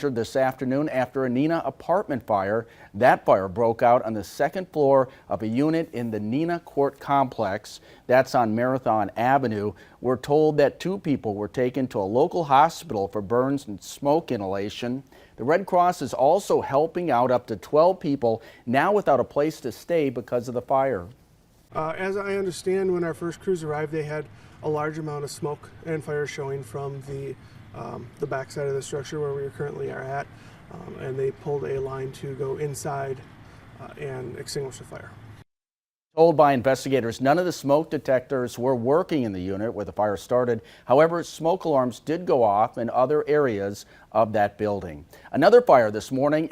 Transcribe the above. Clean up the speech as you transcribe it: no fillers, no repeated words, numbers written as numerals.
This afternoon after a Neenah apartment fire. That fire broke out on the second floor of a unit in the Neenah Court complex. That's on Marathon Avenue. We're told that 2 people were taken to a local hospital for burns and smoke inhalation. The Red Cross is also helping out up to 12 people now without a place to stay because of the fire. As I understand, when our first crews arrived, they had a large amount of smoke and fire showing from the back side of the structure where we currently are at, and they pulled a line to go inside and extinguish the fire. Told by investigators, none of the smoke detectors were working in the unit where the fire started. However, smoke alarms did go off in other areas of that building. Another fire this morning